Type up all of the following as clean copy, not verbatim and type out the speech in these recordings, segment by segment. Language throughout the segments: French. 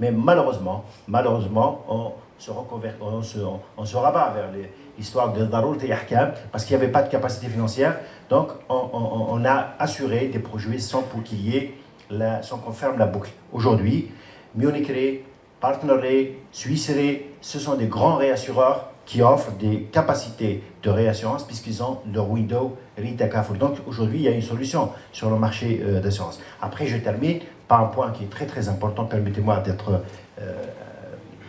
Mais malheureusement, on se rabat vers l'histoire de Daroul et Yahkam parce qu'il n'y avait pas de capacité financière. Donc, on a assuré des projets sans pour qu'il y ait sans qu'on ferme la boucle. Aujourd'hui, Munich Re, Partner Re, Suisse Re, ce sont des grands réassureurs qui offrent des capacités de réassurance puisqu'ils ont leur window Ritakaful. Donc aujourd'hui, il y a une solution sur le marché d'assurance. Après, je termine par un point qui est très très important, permettez-moi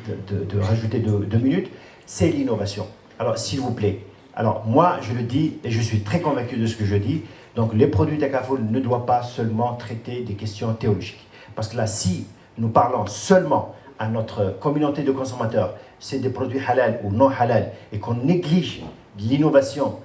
de rajouter 2 minutes, c'est l'innovation. Alors s'il vous plaît, alors moi je le dis et je suis très convaincu de ce que je dis, donc les produits Takaful ne doivent pas seulement traiter des questions théologiques. Parce que là, si nous parlons seulement à notre communauté de consommateurs, c'est des produits halal ou non halal, et qu'on néglige l'innovation,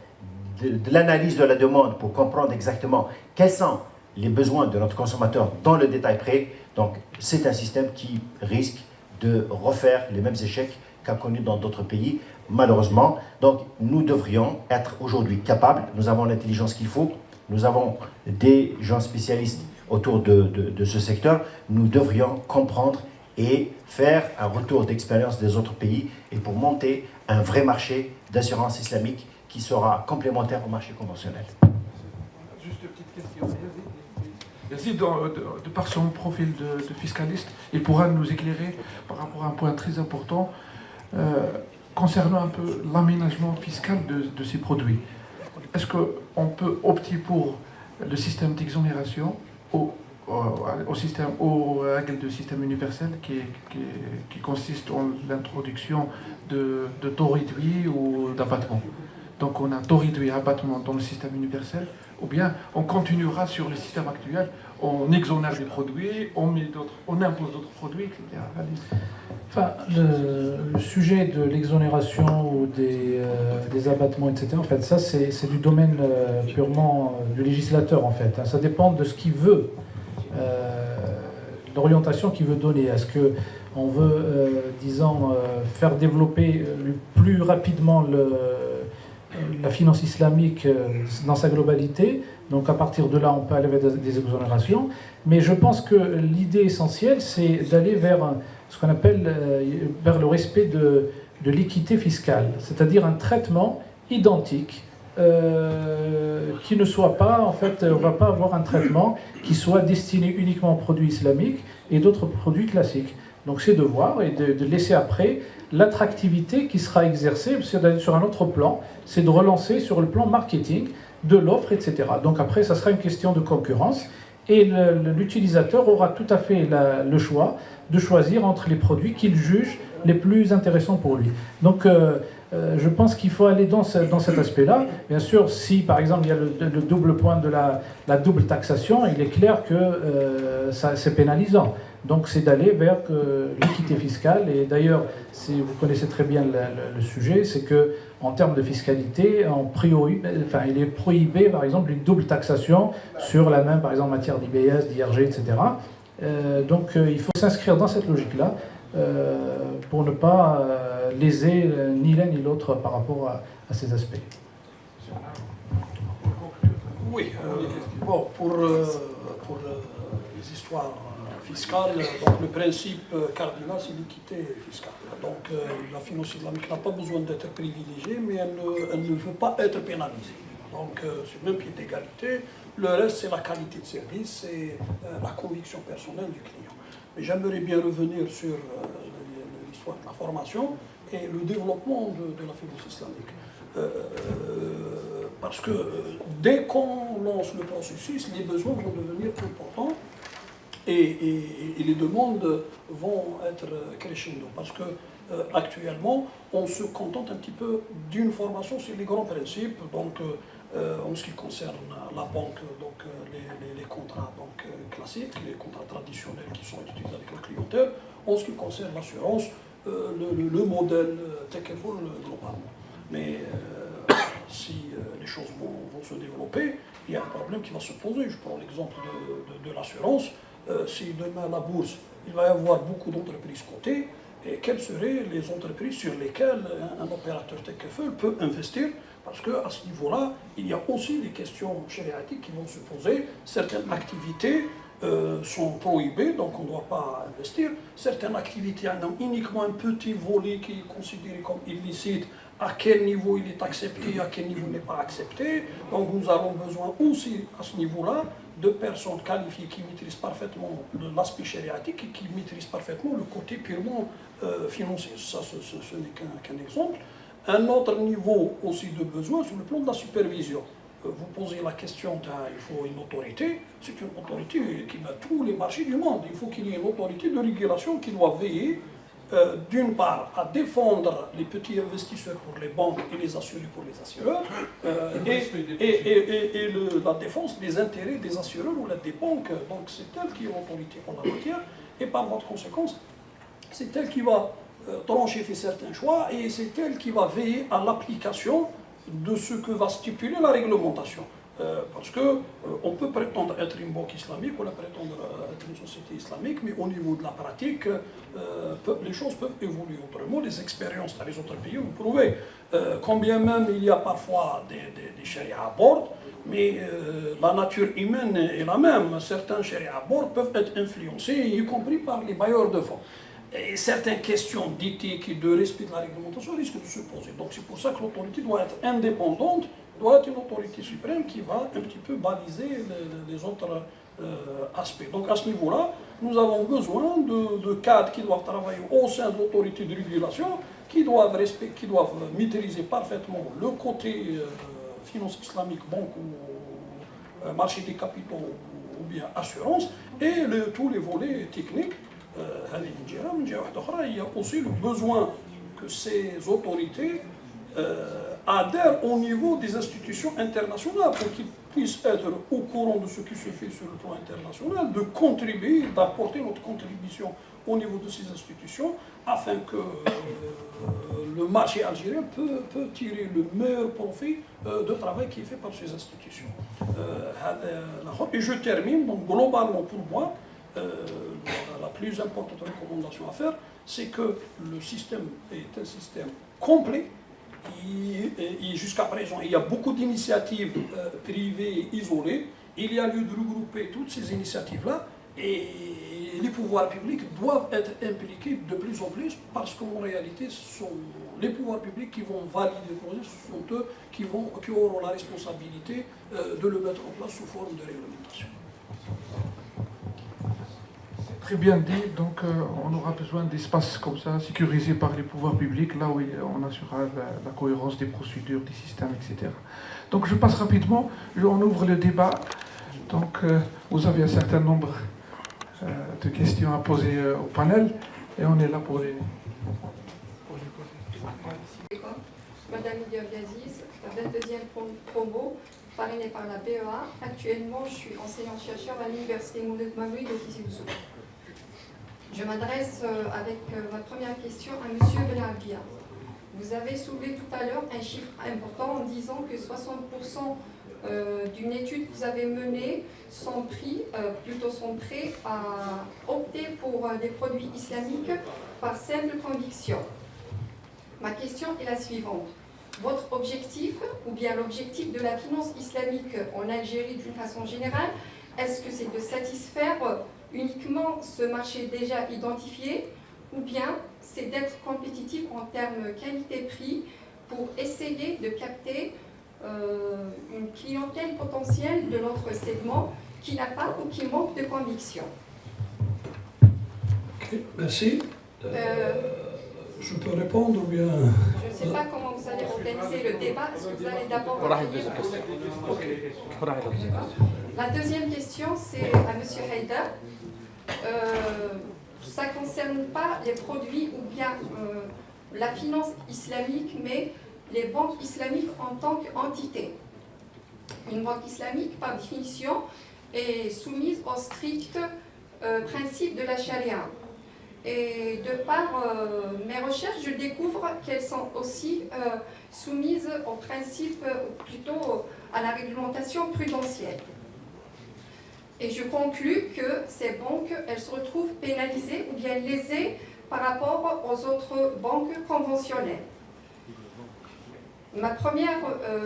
de l'analyse de la demande pour comprendre exactement quels sont les besoins de notre consommateur dans le détail près, donc c'est un système qui risque de refaire les mêmes échecs qu'a connus dans d'autres pays, malheureusement. Donc nous devrions être aujourd'hui capables, nous avons l'intelligence qu'il faut, nous avons des gens spécialistes autour de ce secteur, nous devrions comprendre et faire un retour d'expérience des autres pays et pour monter un vrai marché d'assurance islamique qui sera complémentaire au marché conventionnel. Juste une petite question. Yazid, de par son profil de fiscaliste, il pourra nous éclairer par rapport à un point très important concernant un peu l'aménagement fiscal de ces produits. Est-ce qu'on peut opter pour le système d'exonération aux règles de système universel qui consiste en l'introduction de taux réduits ou d'abattement? Donc on a taux réduit et abattement dans le système universel, ou bien on continuera sur le système actuel, on exonère des produits, on impose d'autres produits, etc. Enfin, le sujet de l'exonération ou des abattements, etc., en fait, ça c'est du domaine purement du législateur, en fait. Ça dépend de ce qu'il veut, l'orientation qu'il veut donner. Est-ce qu'on veut, disons, faire développer plus rapidement la finance islamique dans sa globalité, donc à partir de là on peut aller vers des exonérations, mais je pense que l'idée essentielle c'est d'aller vers ce qu'on appelle vers le respect de l'équité fiscale, c'est-à-dire un traitement identique qui ne soit pas, en fait, on ne va pas avoir un traitement qui soit destiné uniquement aux produits islamiques et d'autres produits classiques. Donc c'est de voir et de laisser après l'attractivité qui sera exercée sur un autre plan, c'est de relancer sur le plan marketing de l'offre, etc. Donc après, ça sera une question de concurrence et l'utilisateur aura tout à fait le choix de choisir entre les produits qu'il juge les plus intéressants pour lui. Donc je pense qu'il faut aller dans cet aspect-là. Bien sûr, si par exemple il y a le double point de la double taxation, il est clair que c'est pénalisant. Donc c'est d'aller vers l'équité fiscale. Et d'ailleurs, si vous connaissez très bien le sujet, c'est que en termes de fiscalité, il est prohibé par exemple une double taxation sur la même, par exemple, matière d'IBS, d'IRG, etc. Donc il faut s'inscrire dans cette logique-là pour ne pas léser ni l'un ni l'autre par rapport à ces aspects. Oui, bon, pour les histoires fiscales, donc le principe cardinal c'est l'équité fiscale. Donc la finance islamique n'a pas besoin d'être privilégiée, mais elle ne veut pas être pénalisée. Donc sur le même pied d'égalité, le reste c'est la qualité de service et la conviction personnelle du client. Mais j'aimerais bien revenir sur l'histoire de la formation et le développement de la finance islamique. Parce que dès qu'on lance le processus, les besoins vont devenir importants et les demandes vont être crescendo. Parce que actuellement, on se contente un petit peu d'une formation sur les grands principes. Donc, en ce qui concerne la banque, donc les contrats classiques, les contrats traditionnels qui sont utilisés avec la clientèle. En ce qui concerne l'assurance, le modèle Takaful globalement. Mais si les choses vont se développer, il y a un problème qui va se poser. Je prends l'exemple de l'assurance. Si demain la bourse, il va y avoir beaucoup d'entreprises cotées, et quelles seraient les entreprises sur lesquelles un opérateur Takaful peut investir? Parce qu'à ce niveau-là, il y a aussi des questions chériatiques qui vont se poser. Certaines activités sont prohibées, donc on ne doit pas investir. Certaines activités ont uniquement un petit volet qui est considéré comme illicite, à quel niveau il est accepté, à quel niveau il n'est pas accepté. Donc nous avons besoin aussi à ce niveau-là de personnes qualifiées qui maîtrisent parfaitement l'aspect chériatique et qui maîtrisent parfaitement le côté purement financier. Ça, ce n'est qu'un exemple. Un autre niveau aussi de besoin sur le plan de la supervision. Vous posez la question, il faut une autorité. C'est une autorité qui a tous les marchés du monde. Il faut qu'il y ait une autorité de régulation qui doit veiller d'une part à défendre les petits investisseurs pour les banques et les assurés pour les assureurs, et la défense des intérêts des assureurs ou des banques. Donc c'est elle qui est l'autorité en la matière, et par voie de conséquence, c'est elle qui va trancher certains choix, et c'est elle qui va veiller à l'application de ce que va stipuler la réglementation. Parce qu'on peut prétendre être une banque islamique, on peut prétendre être une société islamique, mais au niveau de la pratique, les choses peuvent évoluer autrement. Les expériences dans les autres pays ont prouvé. Combien même il y a parfois des charias à bord, mais la nature humaine est la même. Certains charias à bord peuvent être influencés, y compris par les bailleurs de fonds. Et certaines questions d'éthique et de respect de la réglementation risquent de se poser. Donc c'est pour ça que l'autorité doit être indépendante, doit être une autorité suprême qui va un petit peu baliser les autres aspects. Donc à ce niveau-là, nous avons besoin de cadres qui doivent travailler au sein de l'autorité de régulation, qui doivent maîtriser parfaitement le côté finance islamique, banque ou marché des capitaux ou bien assurance, et tous les volets techniques. Il y a aussi le besoin que ces autorités adhèrent au niveau des institutions internationales pour qu'ils puissent être au courant de ce qui se fait sur le plan international, de contribuer, d'apporter notre contribution au niveau de ces institutions afin que le marché algérien peut tirer le meilleur profit de travail qui est fait par ces institutions. Et je termine, donc globalement pour moi, la plus importante recommandation à faire, c'est que le système est un système complet. Et jusqu'à présent, il y a beaucoup d'initiatives privées isolées. Il y a lieu de regrouper toutes ces initiatives-là, et les pouvoirs publics doivent être impliqués de plus en plus, parce qu'en réalité, ce sont les pouvoirs publics qui vont valider le projet, ce sont eux qui auront la responsabilité de le mettre en place sous forme de réglementation. Très bien dit, donc on aura besoin d'espaces comme ça, sécurisés par les pouvoirs publics, là où on assurera la cohérence des procédures, des systèmes, etc. Donc je passe rapidement, on ouvre le débat. Donc vous avez un certain nombre de questions à poser au panel, et on est là pour les poser. Madame Diabiaziz, 22e promo, parrainée par la BEA. Actuellement, je suis enseignant-chercheur à l'Université Mouloud Maghri de Tizi Ouzou. Je m'adresse avec ma première question à M. Benabia. Vous avez soulevé tout à l'heure un chiffre important en disant que 60% d'une étude que vous avez menée sont prêts à opter pour des produits islamiques par simple conviction. Ma question est la suivante. Votre objectif, ou bien l'objectif de la finance islamique en Algérie d'une façon générale, est-ce que c'est de satisfaire uniquement ce marché déjà identifié, ou bien c'est d'être compétitif en termes qualité-prix pour essayer de capter une clientèle potentielle de notre segment qui n'a pas ou qui manque de conviction? Okay, merci. Je peux répondre ou bien... Je ne sais pas comment vous allez organiser le débat. Est-ce que vous allez d'abord... La deuxième question, c'est à M. Haïdar. Ça ne concerne pas les produits ou bien la finance islamique, mais les banques islamiques en tant qu'entité. Une banque islamique, par définition, est soumise aux stricts principes de la charia. Et de par mes recherches, je découvre qu'elles sont aussi soumises aux principes, plutôt à la réglementation prudentielle. Et je conclus que ces banques, elles se retrouvent pénalisées ou bien lésées par rapport aux autres banques conventionnelles. Ma première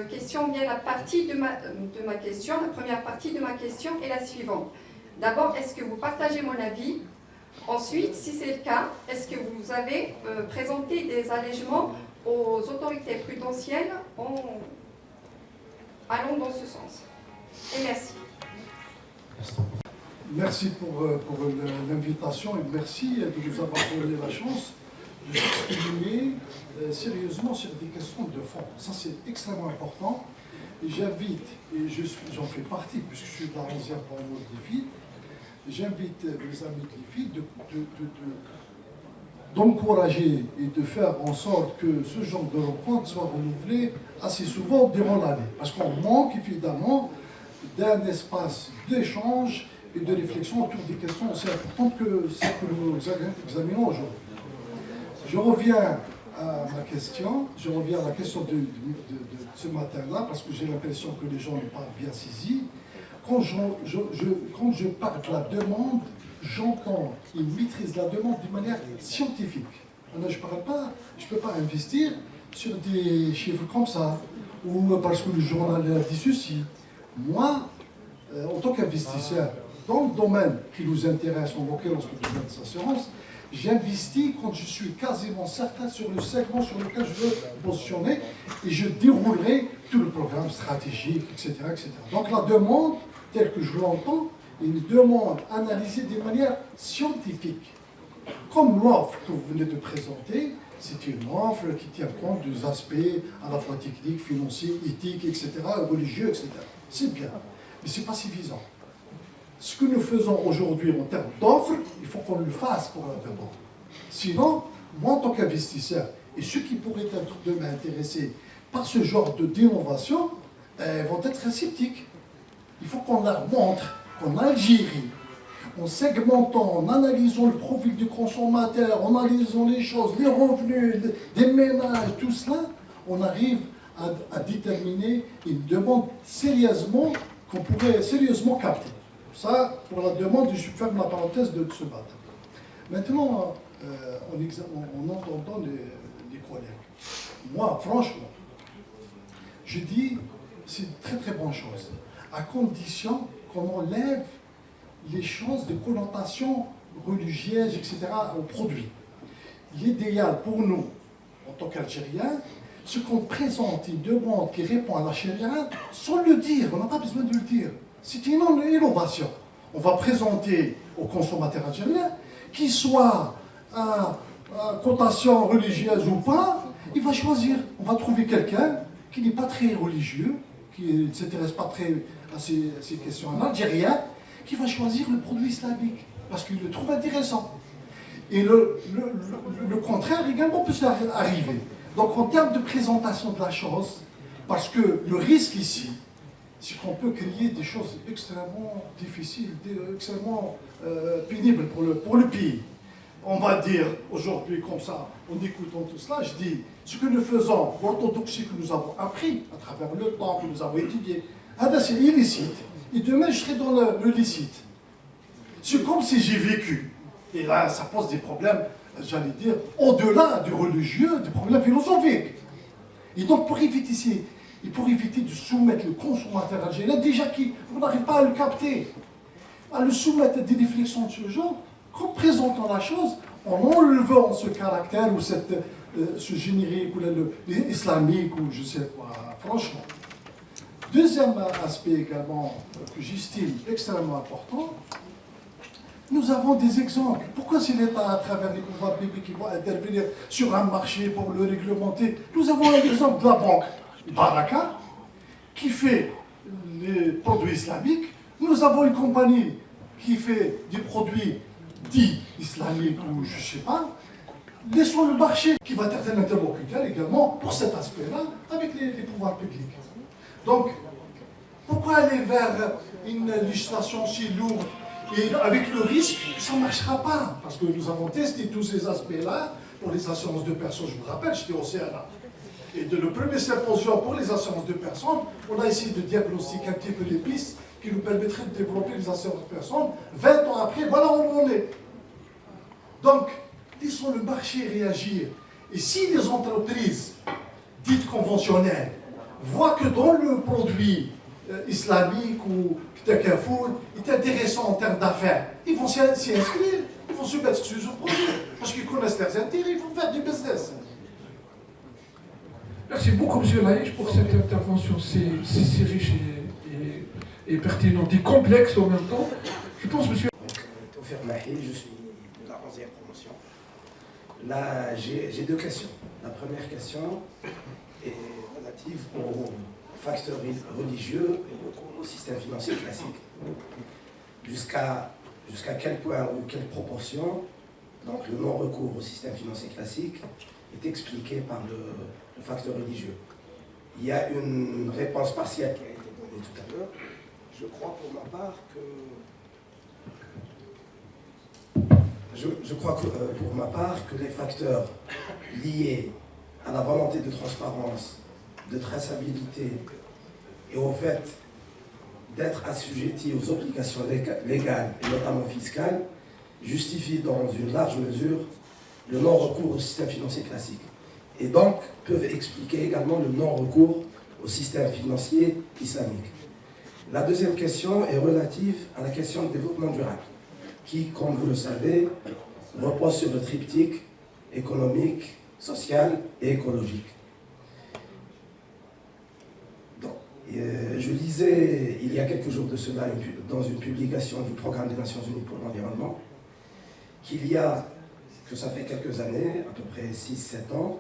question, bien la partie de ma question, la première partie de ma question est la suivante. D'abord, est-ce que vous partagez mon avis? Ensuite, si c'est le cas, est-ce que vous avez présenté des allègements aux autorités prudentielles en allant dans ce sens? Et merci. Merci pour l'invitation et merci de nous avoir donné la chance de s'exprimer sérieusement sur des questions de fond. Ça, c'est extrêmement important. Et j'invite, et j'en fais partie, puisque je suis de la 11e banlieue de l'IFID, j'invite mes amis de l'IFID d'encourager et de faire en sorte que ce genre de rencontre soit renouvelé assez souvent durant l'année. Parce qu'on manque évidemment d'un espace d'échange et de réflexion autour des questions aussi importantes que celles que nous examinons aujourd'hui. Je reviens à ma question, je reviens à la question de ce matin-là, parce que j'ai l'impression que les gens n'ont pas bien saisi. Quand je parle de la demande, j'entends et maîtrise la demande d'une manière scientifique. Je ne peux pas investir sur des chiffres comme ça, ou parce que le journal a dit ceci. Moi, en tant qu'investisseur, dans le domaine qui nous intéresse, en l'occurrence le domaine des assurances, j'investis quand je suis quasiment certain sur le segment sur lequel je veux positionner et je déroulerai tout le programme stratégique, etc., etc. Donc la demande, telle que je l'entends, est une demande analysée de manière scientifique. Comme l'offre que vous venez de présenter, c'est une offre qui tient compte des aspects à la fois techniques, financiers, éthiques, etc., religieux, etc. C'est bien, mais ce n'est pas suffisant. Ce que nous faisons aujourd'hui en termes d'offres, il faut qu'on le fasse pour la demande. Sinon, moi en tant qu'investisseur, et ceux qui pourraient être demain intéressés par ce genre d'innovation, vont être sceptiques. Il faut qu'on leur montre qu'en Algérie, en segmentant, en analysant le profil du consommateur, en analysant les choses, les revenus, des ménages, tout cela, on arrive à déterminer une demande sérieusement, qu'on pourrait sérieusement capter. Ça, pour la demande, je ferme la parenthèse de ce matin. Maintenant, en entendant les collègues, moi, franchement, je dis, c'est une très très bonne chose, à condition qu'on enlève les choses de connotation religieuse, etc., au produit. L'idéal pour nous, en tant qu'Algériens, c'est qu'on présente une demande qui répond à la charia sans le dire, on n'a pas besoin de le dire. C'est une innovation. On va présenter aux consommateurs algériens, qu'il soit à cotation religieuse ou pas, il va choisir. On va trouver quelqu'un qui n'est pas très religieux, qui ne s'intéresse pas très à ces questions, un Algérien, qui va choisir le produit islamique, parce qu'il le trouve intéressant. Et le contraire également peut arriver. Donc en termes de présentation de la chose, parce que le risque ici, c'est qu'on peut créer des choses extrêmement difficiles, extrêmement pénibles pour le pays. On va dire aujourd'hui comme ça, en écoutant tout cela, je dis, ce que nous faisons, l'orthodoxie que nous avons appris à travers le temps, que nous avons étudié, c'est illicite. Et demain, je serai dans le licite. C'est comme si j'ai vécu. Et là, ça pose des problèmes, j'allais dire, au-delà du religieux, des problèmes philosophiques. Et donc, pour éviter de soumettre le consommateur algérien, déjà qu'on n'arrive pas à le capter, à le soumettre à des réflexions de ce genre, qu'en présentant la chose, en enlevant ce caractère ou ce générique ou l'islamique ou je sais quoi, franchement. Deuxième aspect également que j'estime extrêmement important, nous avons des exemples. Pourquoi c'est l'État, à travers les pouvoirs publics, qui vont intervenir sur un marché pour le réglementer? Nous avons un exemple de la banque Baraka, qui fait les produits islamiques. Nous avons une compagnie qui fait des produits dits islamiques ou je ne sais pas. Laissons le marché qui va être un interlocuteur également pour cet aspect-là avec les pouvoirs publics. Donc, pourquoi aller vers une législation si lourde et avec le risque que ça ne marchera pas? Parce que nous avons testé tous ces aspects-là pour les assurances de personnes. Je me rappelle, j'étais au CNA. Et le premier symposium pour les assurances de personnes, on a essayé de diagnostiquer un petit peu les pistes qui nous permettraient de développer les assurances de personnes. 20 ans après, voilà où on en est. Donc, laissons le marché réagir. Et si les entreprises dites conventionnelles voient que dans le produit islamique ou Takafoul est intéressant en termes d'affaires. Ils vont s'y inscrire, ils vont se mettre sur ce projet, parce qu'ils connaissent leurs intérêts, ils vont faire du business. Merci beaucoup, M. Laïch, pour cette intervention si riche et pertinente et complexe en même temps. Je pense, M. Tawfiq Mahi, je suis de la 11e promotion. Là, j'ai deux questions. La première question est relative aux facteurs religieux et au système financier classique. Jusqu'à quel point ou quelle proportion donc, le non-recours au système financier classique est expliqué par le facteur religieux. Il y a une réponse partielle qui a été donnée tout à l'heure. Je crois pour ma part que pour ma part que les facteurs liés à la volonté de transparence, de traçabilité et au fait d'être assujetti aux obligations légales et notamment fiscales justifient dans une large mesure le non-recours au système financier classique et donc peuvent expliquer également le non-recours au système financier islamique. La deuxième question est relative à la question du développement durable qui, comme vous le savez, repose sur le triptyque économique, social et écologique. Donc, je lisais il y a quelques jours de cela dans une publication du Programme des Nations Unies pour l'environnement que ça fait quelques années, à peu près 6-7 ans,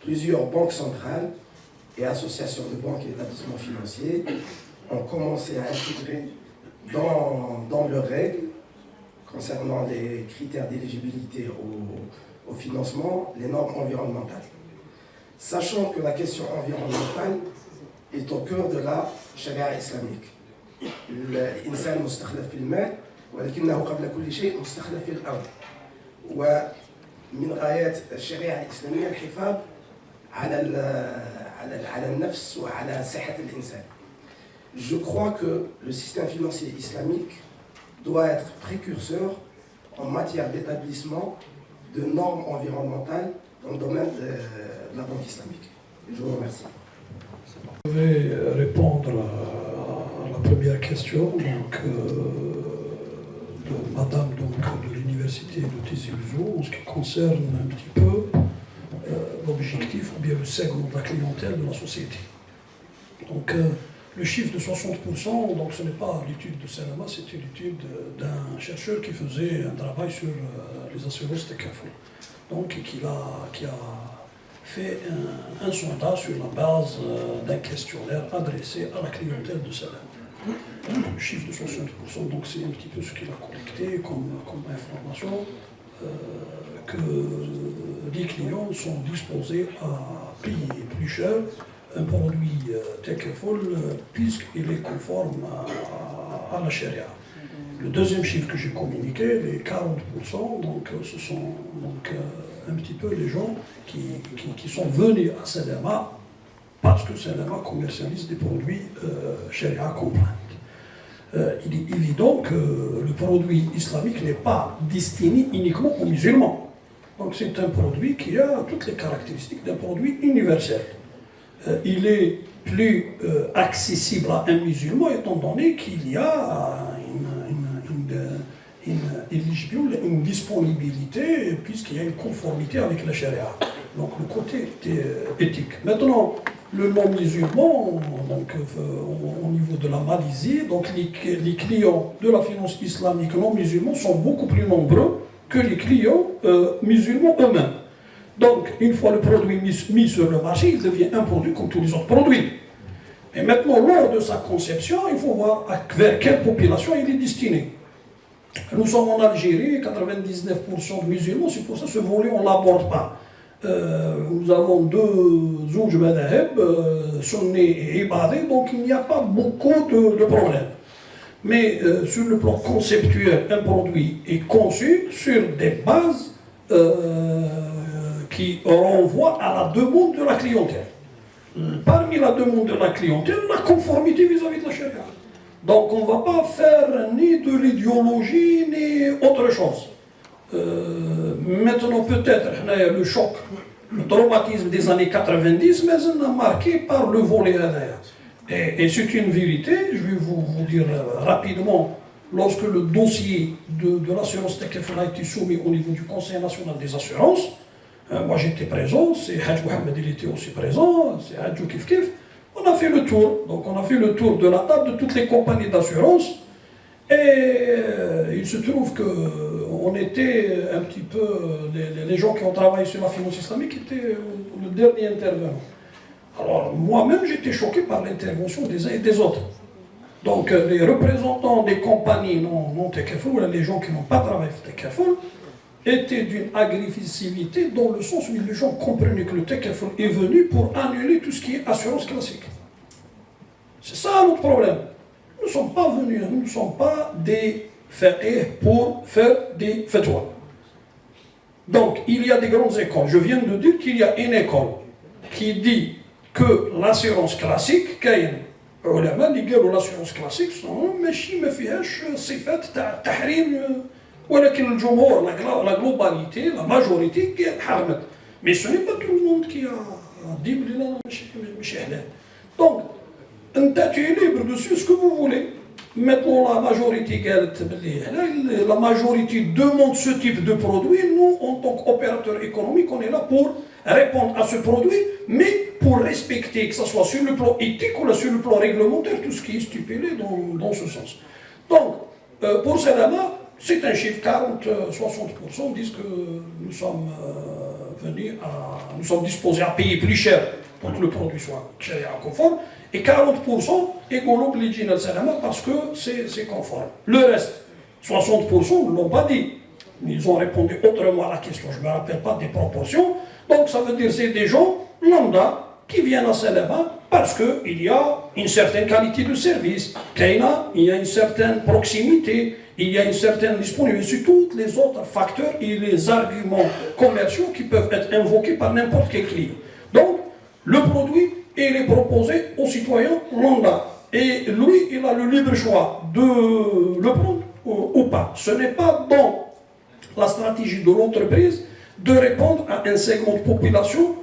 plusieurs banques centrales et associations de banques et établissements financiers ont commencé à intégrer dans leurs règles concernant les critères d'éligibilité au financement, les normes environnementales. Sachant que la question environnementale est au cœur de la charia islamique. الإنسان مستخلف في المال ولكنه قبل كل شيء مستخلف في الأرض. ومن غايات الشريعة الإسلامية الحفاظ على النفس وعلى صحة الإنسان. Je crois que le système financier islamique doit être précurseur en matière d'établissement de normes environnementales dans le domaine de la banque islamique. Je vous remercie. Je vais répondre à la première question de madame de l'université de Tizi Ouzou en ce qui concerne un petit peu l'objectif ou bien le segment de la clientèle de la société. Donc le chiffre de 60%, donc ce n'est pas l'étude de Salama, c'était l'étude d'un chercheur qui faisait un travail sur les assurances de Carrefour. Donc qui a fait un sondage sur la base d'un questionnaire adressé à la clientèle de Salama. Le chiffre de 60%, donc c'est un petit peu ce qu'il a collecté comme information, que les clients sont disposés à payer plus cher un produit Takaful puisqu'il est conforme à la charia. Le deuxième chiffre que j'ai communiqué, les 40%, donc ce sont un petit peu les gens qui sont venus à Salama parce que Salama commercialise des produits charia compliant. Il est évident que le produit islamique n'est pas destiné uniquement aux musulmans. Donc c'est un produit qui a toutes les caractéristiques d'un produit universel. Il est plus accessible à un musulman étant donné qu'il y a une disponibilité puisqu'il y a une conformité avec la charia. Donc le côté éthique. Maintenant, le non-musulman, donc au niveau de la Malaisie, donc les clients de la finance islamique non-musulmans sont beaucoup plus nombreux que les clients musulmans eux-mêmes. Donc, une fois le produit mis sur le marché, il devient un produit comme tous les autres produits. Et maintenant, lors de sa conception, il faut voir vers quelle population il est destiné. Nous sommes en Algérie, 99% de musulmans, c'est pour ça que ce volet, on ne l'aborde pas. Nous avons deux zouj madahib, sunni et ibadi, donc il n'y a pas beaucoup de problèmes. Mais sur le plan conceptuel, un produit est conçu sur des bases qui renvoient à la demande de la clientèle. Parmi la demande de la clientèle, la conformité vis-à-vis de la charia. Donc on ne va pas faire ni de l'idéologie ni autre chose. Maintenant peut-être le choc, le traumatisme des années 90, mais on a marqué par le volet derrière. Et c'est une vérité, je vais vous dire rapidement, lorsque le dossier de l'assurance Takaful a été soumis au niveau du Conseil national des assurances, moi j'étais présent, c'est Hadj Mohamed il était aussi présent, c'est Hadj Kif Kif, on a fait le tour. Donc on a fait le tour de la table de toutes les compagnies d'assurance et il se trouve qu'on était un petit peu, les gens qui ont travaillé sur la finance islamique étaient le dernier intervenant. Alors moi-même j'étais choqué par l'intervention des uns et des autres. Donc les représentants des compagnies non Takaful, les gens qui n'ont pas travaillé sur Takaful, étaient d'une agressivité dans le sens où les gens comprenaient que le Takaful est venu pour annuler tout ce qui est assurance classique. C'est ça notre problème. Nous ne sommes pas venus, nous ne sommes pas des faqih pour faire des fatwas. Donc il y a des grandes écoles. Je viens de dire qu'il y a une école qui dit que l'assurance classique, كاين علماء اللي قالوا l'assurance classique ماشي ما فيهاش صفات تاع التحريم ولكن الجمهور la globalité, la majorité حرمت. Mais ce n'est pas tout le monde qui a dit بلي لا ماشي حلال. Donc انت tu es libre de suivre ce que vous voulez. Maintenant la majorité قالت بلي حلال, la majorité demande ce type de produit. Nous en tant qu'opérateur économique on est là pour répondre à ce produit, mais pour respecter, que ce soit sur le plan éthique ou sur le plan réglementaire, tout ce qui est stipulé dans ce sens. Donc, pour cela, c'est un chiffre, 40-60% disent que nous sommes nous sommes disposés à payer plus cher pour que le produit soit conforme, et 40% égalo obligé parce que c'est conforme. Le reste, 60% ne l'ont pas dit. Ils ont répondu autrement à la question, je ne me rappelle pas des proportions. Donc ça veut dire que c'est des gens lambda qui viennent à Salama parce qu'il y a une certaine qualité de service, il y a une certaine proximité, il y a une certaine disponibilité sur tous les autres facteurs et les arguments commerciaux qui peuvent être invoqués par n'importe quel client. Donc le produit il est proposé aux citoyens lambda et lui il a le libre choix de le prendre ou pas. Ce n'est pas dans la stratégie de l'entreprise de répondre à un segment de population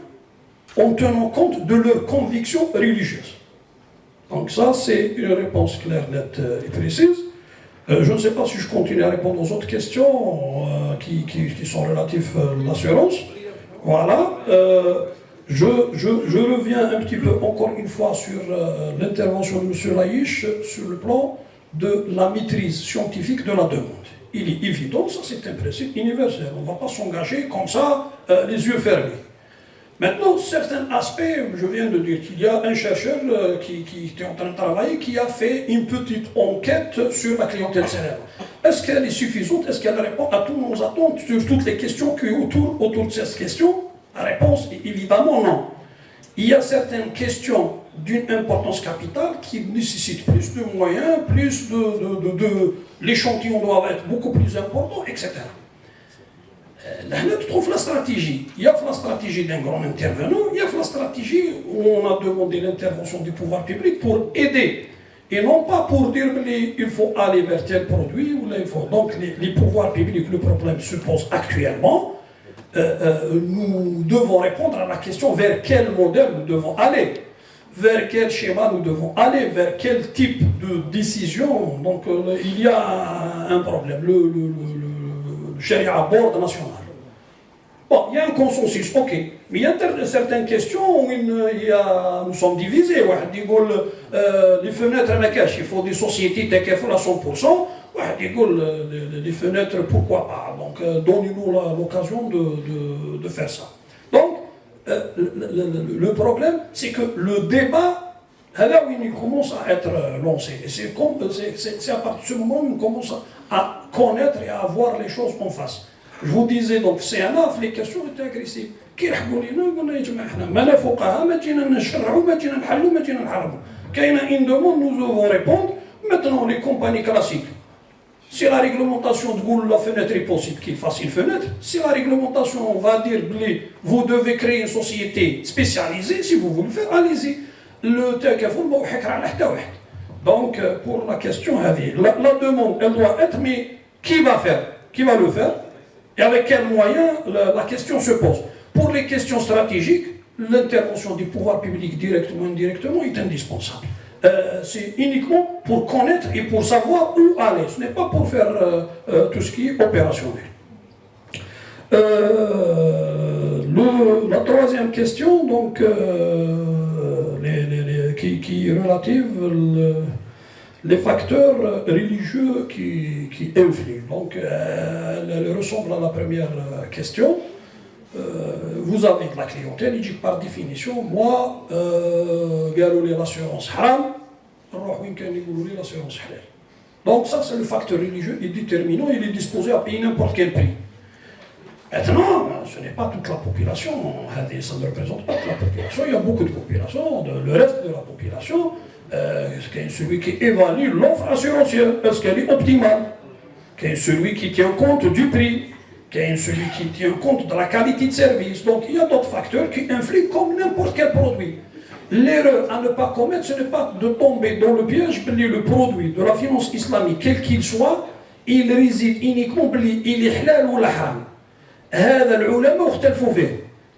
en tenant compte de leurs convictions religieuses. Donc ça, c'est une réponse claire, nette et précise. Je ne sais pas si je continue à répondre aux autres questions qui sont relatives à l'assurance. Voilà. Je reviens un petit peu, encore une fois, sur l'intervention de M. Laïch sur le plan de la maîtrise scientifique de la demande. Il est évident, ça c'est un principe universel. On ne va pas s'engager comme ça, les yeux fermés. Maintenant, certains aspects, je viens de dire qu'il y a un chercheur qui était en train de travailler, qui a fait une petite enquête sur la clientèle célèbre. Est-ce qu'elle est suffisante? Est-ce qu'elle répond à tous nos attentes sur toutes les questions qui sont autour de cette question? La réponse est évidemment non. Il y a certaines questions d'une importance capitale qui nécessitent plus de moyens, plus l'échantillon doit être beaucoup plus important, etc. Là, tu trouves la stratégie. Il y a la stratégie d'un grand intervenant, il y a la stratégie où on a demandé l'intervention du pouvoir public pour aider. Et non pas pour dire qu'il faut aller vers tel produit. Donc les pouvoirs publics, le problème se pose actuellement. Nous devons répondre à la question vers quel modèle nous devons aller, vers quel schéma nous devons aller, vers quel type de décision. Donc il y a un problème, le Sharia Board national. Bon, il y a un consensus, ok, mais il y a certaines questions où nous sommes divisés. Les fenêtres à la cache, il faut des sociétés Takaful à 100%. Les fenêtres, pourquoi pas? Donc, donnez-nous l'occasion de faire ça. Donc, le problème, c'est que le débat, là où il commence à être lancé, et c'est à partir de ce moment où on commence à connaître et à voir les choses en face. Je vous disais, donc, c'est un offre, les questions étaient agressives. Qui يحكوا لنا قلنا يا جماعه احنا ما لا فقهاء ما جينا نشرعوا ما جينا نحلوا ما جينا نحرموا. كاينه une demande, nous devons répondre. Maintenant, les compagnies classiques. Si la réglementation de la fenêtre est possible, qu'il fasse une fenêtre, si la réglementation va dire vous devez créer une société spécialisée, si vous voulez le faire, allez-y. Le Takaful ما يحكر على حتى واحد. Donc, pour la question, la demande, elle doit être, mais qui va faire? Qui va le faire? Et avec quels moyens la question se pose? Pour les questions stratégiques, l'intervention du pouvoir public directement ou indirectement est indispensable. c'est uniquement pour connaître et pour savoir où aller. Ce n'est pas pour faire tout ce qui est opérationnel. La troisième question, donc, qui est relative les facteurs religieux qui influent. Donc, elle ressemble à la première question. Vous avez de la clientèle, il dit par définition, moi, l'assurance haram, l'assurance halal. Donc ça, c'est le facteur religieux, il est déterminant, il est disposé à payer n'importe quel prix. Maintenant, ce n'est pas toute la population, ça ne représente pas toute la population, il y a beaucoup de populations, le reste de la population, celui qui évalue l'offre assurantielle, est-ce qu'elle est optimale, celui qui tient compte du prix, celui qui tient compte de la qualité de service. Donc il y a d'autres facteurs qui influent comme n'importe quel produit. L'erreur à ne pas commettre, ce n'est pas de tomber dans le piège, le produit de la finance islamique, quel qu'il soit, il réside uniquement, il est halal ou haram.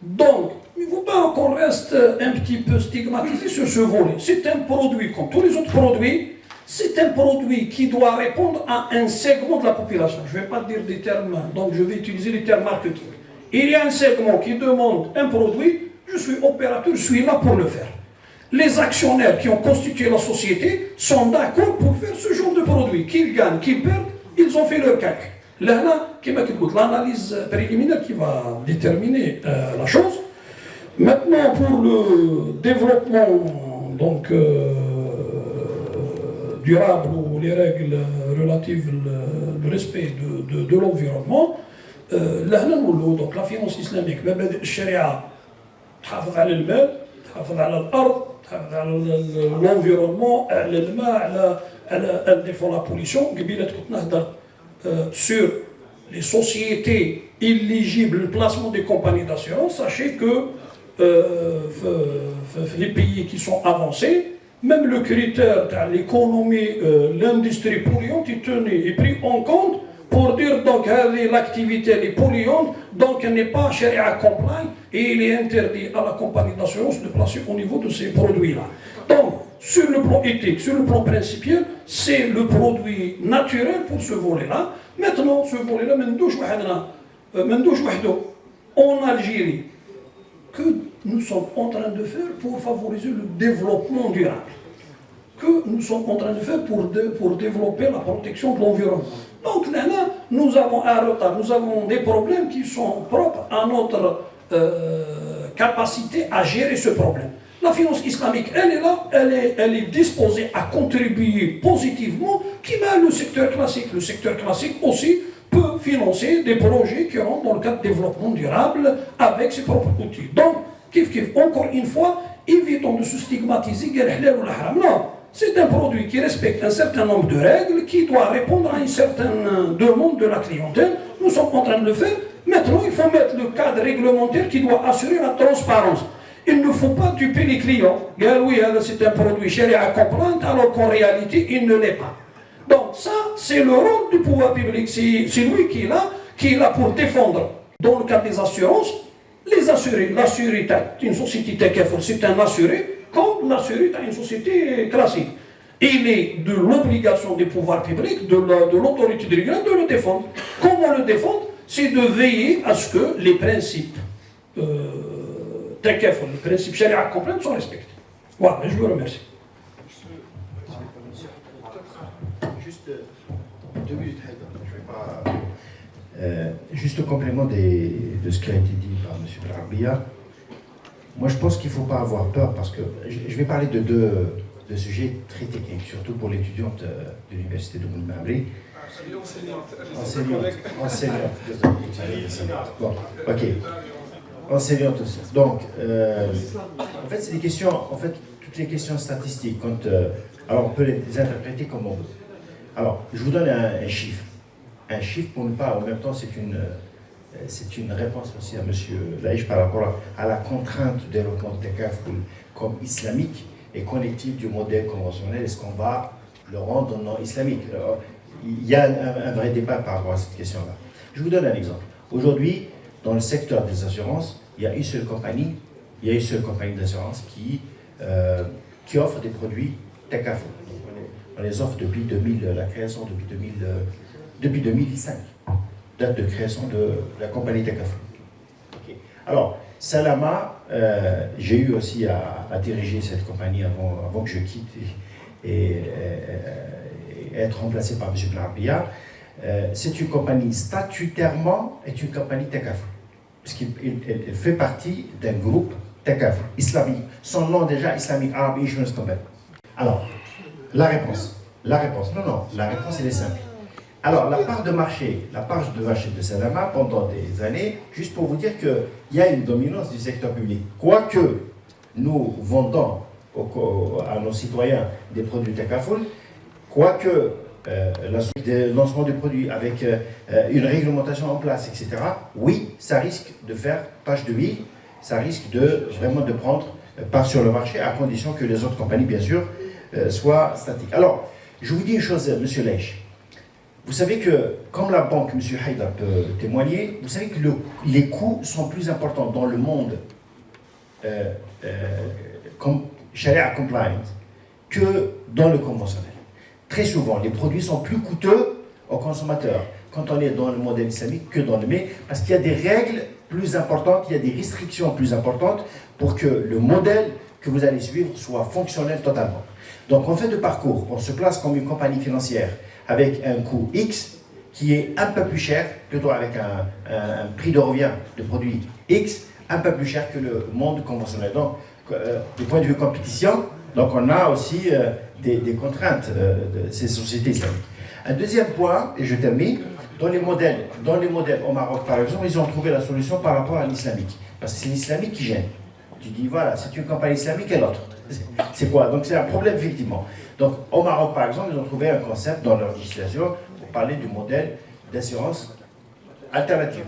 Donc, il ne faut pas qu'on reste un petit peu stigmatisé sur ce volet. C'est un produit, comme tous les autres produits, c'est un produit qui doit répondre à un segment de la population. Je ne vais pas dire des termes, donc je vais utiliser les termes marketing. Il y a un segment qui demande un produit, je suis opérateur, je suis là pour le faire. Les actionnaires qui ont constitué la société sont d'accord pour faire ce genre de produit. Qu'ils gagnent, qu'ils perdent, ils ont fait leur calcul. Là, l'analyse préliminaire qui va déterminer la chose. Maintenant, pour le développement donc, durable ou les règles relatives au respect de l'environnement, donc la finance islamique, الشريعة تحافظ على المال، تحافظ على الأرض، تحافظ على l'environnement، على الماء، elle défend la pollution. قبيلة كنت نهضر sur les sociétés éligibles, le placement des compagnies d'assurance. Sachez que les pays qui sont avancés, même le critère de l'économie, l'industrie polluante est pris en compte pour dire donc l'activité est polluante, donc elle n'est pas sharia compliant et il est interdit à la compagnie d'assurance de placer au niveau de ces produits-là. Donc, sur le plan éthique, sur le plan principiel, c'est le produit naturel pour ce volet-là. Maintenant, ce volet-là, en Algérie, que nous sommes en train de faire pour favoriser le développement durable, que nous sommes en train de faire pour développer la protection de l'environnement. Donc là, nous avons un retard, nous avons des problèmes qui sont propres à notre capacité à gérer ce problème. La finance islamique, elle est là, elle est disposée à contribuer positivement, qui met le secteur classique. Le secteur classique aussi peut financer des projets qui rentrent dans le cadre de développement durable avec ses propres outils. Donc, encore une fois, évitons de se stigmatiser halal ou haram. Non, c'est un produit qui respecte un certain nombre de règles, qui doit répondre à une certaine demande de la clientèle. Nous sommes en train de le faire. Maintenant, il faut mettre le cadre réglementaire qui doit assurer la transparence. Il ne faut pas duper les clients. Oui, c'est un produit sharia compliant, alors qu'en réalité, il ne l'est pas. Donc ça, c'est le rôle du pouvoir public. C'est lui qui est là pour défendre, dans le cadre des assurances, les assurés. L'assuré, une société TKF, c'est un assuré, comme l'assuré est une société classique. Il est de l'obligation des pouvoirs publics, de l'autorité de régulation, de le défendre. Comment le défendre? C'est de veiller à ce que les principes TKF, les principes sharia compliant sont respectés. Voilà, je vous remercie. Juste 2 minutes, je vais pas. Juste au complément de ce qui a été dit par M. Brarbia, moi je pense qu'il ne faut pas avoir peur parce que je vais parler de deux sujets très techniques, surtout pour l'étudiante de l'université de Moulmabri. Enseignante. Bon, ok. Enseignante aussi. Donc, en fait, c'est des questions, toutes les questions statistiques. Alors, on peut les interpréter comme on veut. Alors, je vous donne un chiffre. Un chiffre pour ne pas, en même temps, c'est une réponse aussi à M. Laïch par rapport à la contrainte de développement de TKF comme islamique et connective du modèle conventionnel. Est-ce qu'on va le rendre non islamique? Alors, il y a un vrai débat par rapport à cette question-là. Je vous donne un exemple. Aujourd'hui, dans le secteur des assurances, il y a une seule compagnie d'assurance qui offre des produits Takaful. On les offre depuis 2000, la création depuis 2005, date de création de la compagnie Takaful. Okay. Alors, Salama, j'ai eu aussi à diriger cette compagnie avant que je quitte et être remplacé par M. Benarbia. C'est une compagnie statutairement, est une compagnie Takaful, parce qu'elle fait partie d'un groupe Takaful, islamique. Son nom déjà, Islamic Arab Insurance Company. Alors, la réponse, elle est simple. Alors, la part de marché de Salama pendant des années, juste pour vous dire qu'il y a une dominance du secteur public. Quoique nous vendons à nos citoyens des produits Takaful, quoique la suite de lancement du produit avec une réglementation en place, etc., oui, ça risque de faire tache de huile, ça risque vraiment de prendre part sur le marché, à condition que les autres compagnies, bien sûr, soient statiques. Alors, je vous dis une chose, M. Leich. Vous savez que, comme la banque, M. Haïdar peut témoigner, vous savez que les coûts sont plus importants dans le monde comme Sharia compliant que dans le conventionnel. Très souvent, les produits sont plus coûteux aux consommateurs quand on est dans le modèle islamique que dans le mais, parce qu'il y a des règles plus importantes, il y a des restrictions plus importantes pour que le modèle que vous allez suivre soit fonctionnel totalement. Donc, en fin de parcours, on se place comme une compagnie financière avec un coût X qui est un peu plus cher, plutôt avec un prix de revient de produit X, un peu plus cher que le monde conventionnel. Donc, du point de vue compétition, donc on a aussi des contraintes de ces sociétés islamiques. Un deuxième point, et je termine, dans les modèles au Maroc, par exemple, ils ont trouvé la solution par rapport à l'islamique. Parce que c'est l'islamique qui gêne. Tu dis, voilà, c'est une compagnie islamique et l'autre. C'est quoi? Donc c'est un problème, effectivement. Donc au Maroc, par exemple, ils ont trouvé un concept dans leur législation pour parler du modèle d'assurance alternative.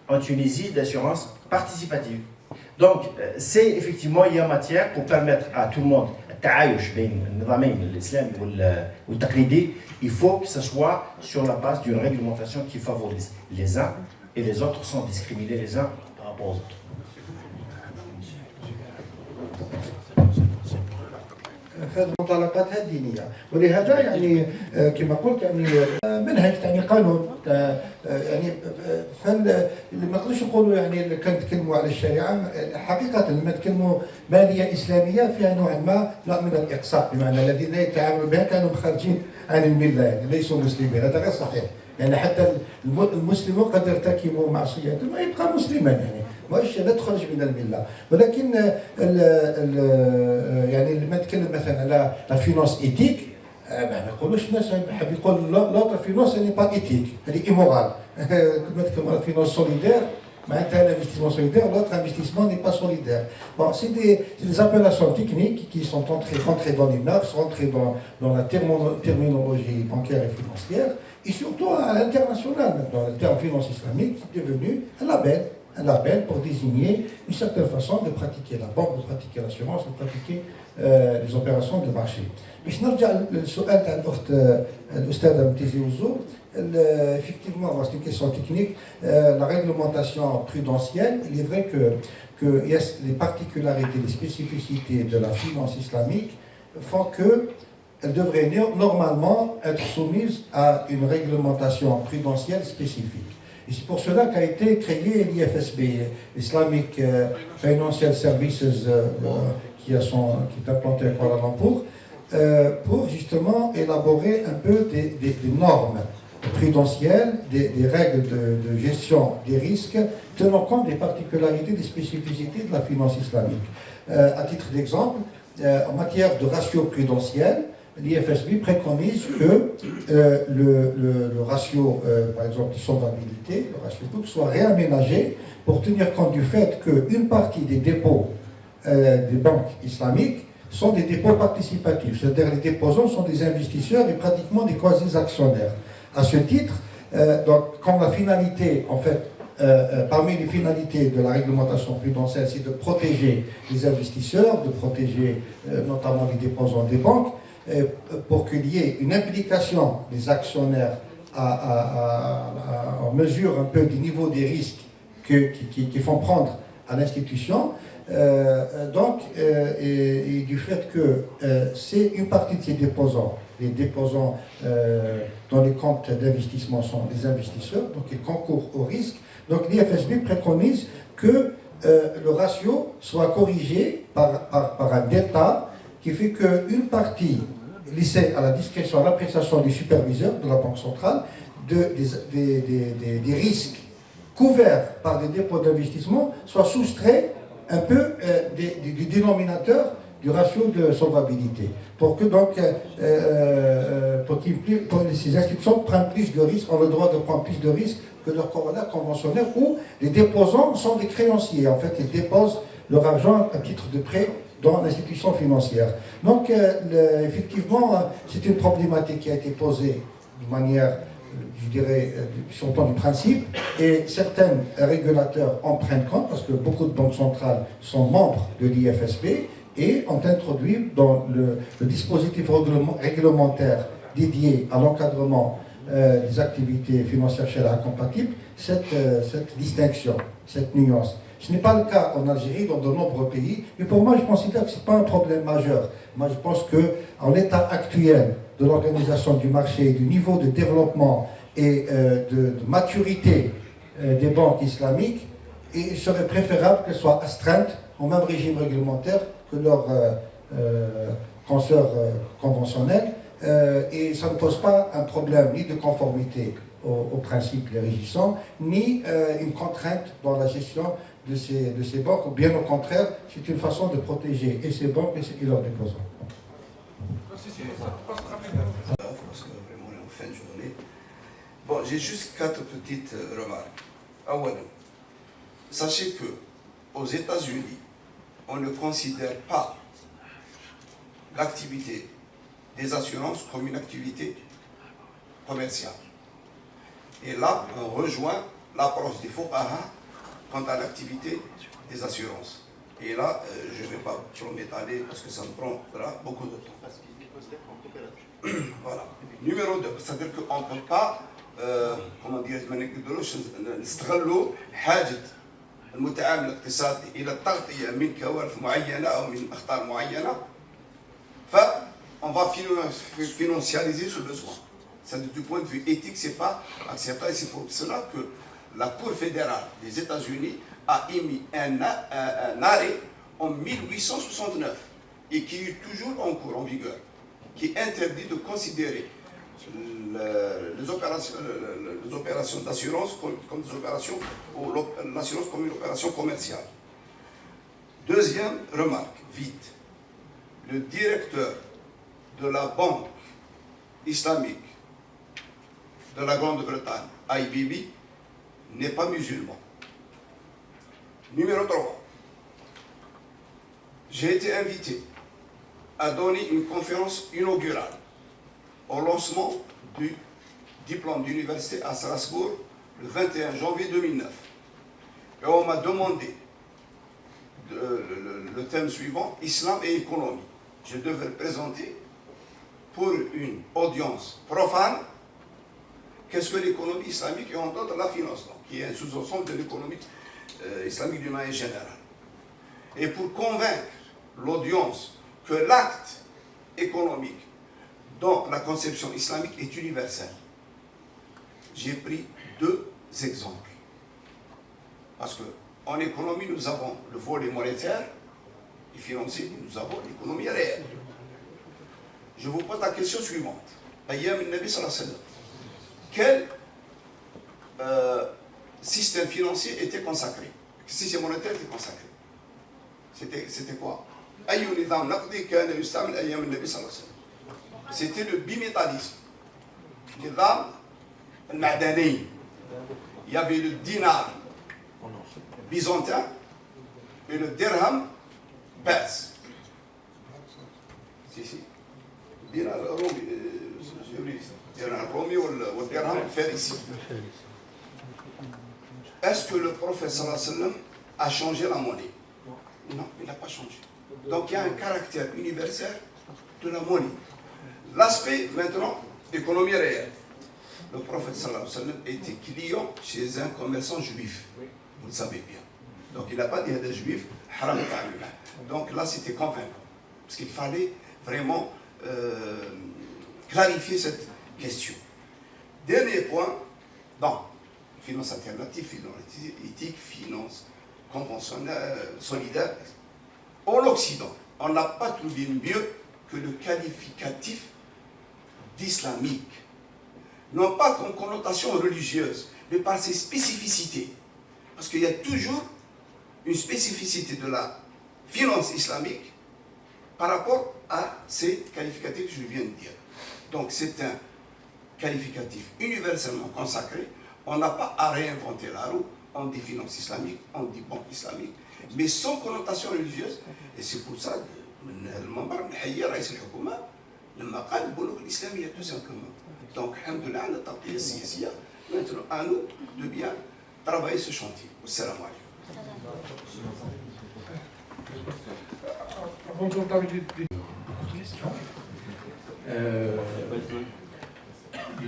En Tunisie, d'assurance participative. Donc c'est effectivement, il y a matière pour permettre à tout le monde, il faut que ce soit sur la base d'une réglementation qui favorise les uns et les autres sans discriminer les uns par rapport aux autres. في هذه المنطلقات الدينيه ولهذا يعني كما قلت يعني منهج يعني قانون يعني ما نقدرش نقولوا يعني كنتكلموا على الشريعه حقيقه لما نتكلموا ماليه اسلاميه فيها نوع ما من الاقصاء بمعنى الذين يتعاملوا بها كانوا خارجين عن المله يعني ليسوا مسلمين هذا غير صحيح يعني حتى المسلم قد يرتكب معصيه ويبقى مسلما يعني ماهوش لا تخرج من المله ولكن يعني لما نتكلم مثلا على لا فينانس ايتيك ما نقولوش الناس حاب يقول لا فينانس يعني با ايتيك هذه ايمورال كما نتكلم على فينانس سوليدير معناتها l'investissement solidaire, l'autre investissement n'est pas solidaire. Bon, c'est des appellations techniques qui sont rentrées dans les normes, rentrées dans la terminologie bancaire et financière, et surtout à l'international maintenant. Le terme finance islamique est devenu un label pour désigner une certaine façon de pratiquer la banque, de pratiquer l'assurance, de pratiquer les opérations de marché. باش نرجع للسؤال تاع الاخت الاستاذه متيزي وزور effectivement c'est une question technique la réglementation prudentielle il est vrai que les particularités les spécificités de la finance islamique font que elle devrait normalement être soumise à une réglementation prudentielle spécifique. Et c'est pour cela qu'a été créé l'IFSB, Islamic Financial Services, qui est implanté à Kuala Lumpur, pour justement élaborer un peu des normes prudentielles, des règles de gestion des risques, tenant compte des particularités, des spécificités de la finance islamique. À titre d'exemple, en matière de ratio prudentiel, l'IFSB préconise que le ratio, par exemple, de solvabilité, le ratio coût, soit réaménagé pour tenir compte du fait qu'une partie des dépôts des banques islamiques sont des dépôts participatifs, c'est-à-dire les déposants sont des investisseurs et pratiquement des quasi-actionnaires. À ce titre, donc, comme la finalité, en fait, parmi les finalités de la réglementation prudentielle, c'est de protéger les investisseurs, de protéger notamment les déposants des banques, pour qu'il y ait une implication des actionnaires en mesure un peu du niveau des risques qui font prendre à l'institution. Et du fait que c'est une partie de ces déposants, les déposants dans les comptes d'investissement sont des investisseurs, donc ils concourent au risque. Donc l'IFSB préconise que le ratio soit corrigé par un delta qui fait qu'une partie laissée à la discrétion, à l'appréciation du superviseur de la Banque centrale, des risques couverts par des dépôts d'investissement soit soustrait un peu du dénominateur du ratio de solvabilité, pour que donc pour ces institutions prennent plus de risques, ont le droit de prendre plus de risques que leurs corollaires conventionnels, où les déposants sont des créanciers. En fait, ils déposent leur argent à titre de prêt dans l'institution financière. Donc, effectivement, c'est une problématique qui a été posée de manière, je dirais, sur le plan du principe, et certains régulateurs en prennent compte, parce que beaucoup de banques centrales sont membres de l'IFSB, et ont introduit dans le dispositif réglementaire dédié à l'encadrement des activités financières chez la compatible, cette distinction, cette nuance. Ce n'est pas le cas en Algérie, dans de nombreux pays, mais pour moi, je considère que ce n'est pas un problème majeur. Moi, je pense qu'en l'état actuel de l'organisation du marché, du niveau de développement et de maturité des banques islamiques, il serait préférable qu'elles soient astreintes au même régime réglementaire que leurs consoeurs conventionnels, et ça ne pose pas un problème ni de conformité aux principes les régissants, ni une contrainte dans la gestion de ces banques. Bien au contraire, c'est une façon de protéger et ces banques et leurs déposants. Parce que vraiment, on est en fin de journée. Bon, j'ai juste 4 petites remarques. Ah ouais. Sachez que aux États-Unis, on ne considère pas l'activité des assurances comme une activité commerciale. Et là, on rejoint l'approche des fuqaha quant à l'activité des assurances. Et là, je ne vais pas trop m'étaler parce que ça me prendra beaucoup de temps. Voilà. Numéro 2, c'est-à-dire qu'on ne peut pas, comment dire, نستغلوا حاجة المتعامل الاقتصادي إلى التغطية من كوارث معينة أو من أخطار معينة. On va financiariser ce besoin. C'est du point de vue éthique, c'est pas acceptable. C'est pour cela que la Cour fédérale des États-Unis a émis un arrêt en 1869 et qui est toujours en cours, en vigueur, qui interdit de considérer les opérations d'assurance comme des opérations, ou l'assurance comme une opération commerciale. Deuxième remarque, vite. Le directeur de la Banque islamique de la Grande-Bretagne, IBB, n'est pas musulman. Numéro 3. J'ai été invité à donner une conférence inaugurale au lancement du diplôme d'université à Strasbourg le 21 janvier 2009. Et on m'a demandé le thème suivant, Islam et économie. Je devais présenter pour une audience profane qu'est-ce que l'économie islamique et en d'autres la finance, qui est un sous-ensemble de l'économie islamique d'une manière générale. Et pour convaincre l'audience que l'acte économique dans la conception islamique est universel, j'ai pris 2 exemples. Parce qu'en économie, nous avons le volet monétaire et financier, nous avons l'économie réelle. Je vous pose la question suivante. Ayyam al-Nabi sallallahu alayhi wa sallam. Quel système financier était consacré? Quel système monétaire était consacré? C'était quoi? C'était le bimétallisme. Nizam al-Ma'dani. Il y avait le dinar byzantin et le dirham perse. Si. Le dinar romi ou le dirham farisi. Est-ce que le prophète sallallahu alayhi wa sallam a changé la monnaie? Non, il n'a pas changé. Donc il y a un caractère universel de la monnaie. L'aspect maintenant, économie réelle. Le prophète sallallahu alayhi wa sallam était client chez un commerçant juif. Vous le savez bien. Donc il n'a pas dit à des juifs, haram ta'amul. Donc là c'était convaincant, parce qu'il fallait vraiment clarifier cette question. Dernier point, bon, finance alternative, finance éthique, finance conventionnelle, solidaire. En Occident, on n'a pas trouvé mieux que le qualificatif d'islamique. Non pas comme connotation religieuse, mais par ses spécificités. Parce qu'il y a toujours une spécificité de la finance islamique par rapport à ces qualificatifs que je viens de dire. Donc c'est un qualificatif universellement consacré. On n'a pas à réinventer la roue. On dit finance islamique, on dit banque islamique, mais sans connotation religieuse. Et c'est pour ça que المنبر نحيي رئيس الحكومة لما قال البنوك الإسلامية tout simplement. Donc الحمد لله على التغطية السياسية. Maintenant à nous de bien travailler ce chantier. Wassalamu alaikum. Avant d'entamer les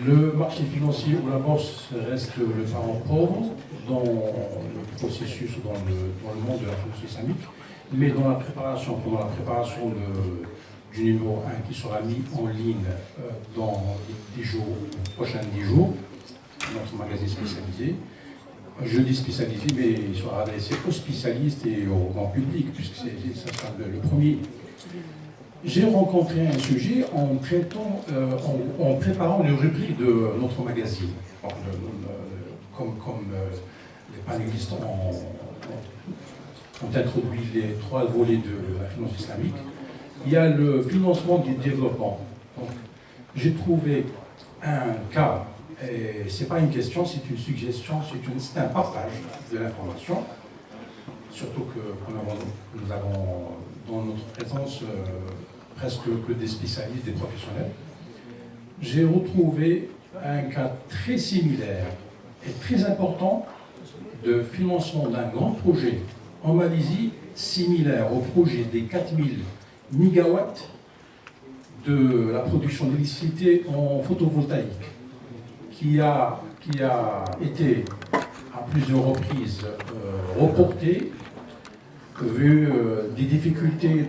Le marché financier ou la bourse reste le parent pauvre dans le processus, dans le monde de la finance islamique, mais dans la préparation, pendant la préparation du numéro 1 qui sera mis en ligne dans les prochains 10 jours, notre magazine spécialisé. Je dis spécialisé, mais il sera adressé aux spécialistes et au grand public, puisque ça sera le premier. J'ai rencontré un sujet en préparant les rubriques de notre magazine. Comme les panélistes ont introduit les 3 volets de la finance islamique, il y a le financement du développement. J'ai trouvé un cas, et ce n'est pas une question, c'est une suggestion, c'est un partage de l'information, surtout que nous avons dans notre présence presque que des spécialistes, des professionnels. J'ai retrouvé un cas très similaire et très important de financement d'un grand projet en Malaisie, similaire au projet des 4000 mégawatts de la production d'électricité en photovoltaïque, qui a été à plusieurs reprises reporté, vu des difficultés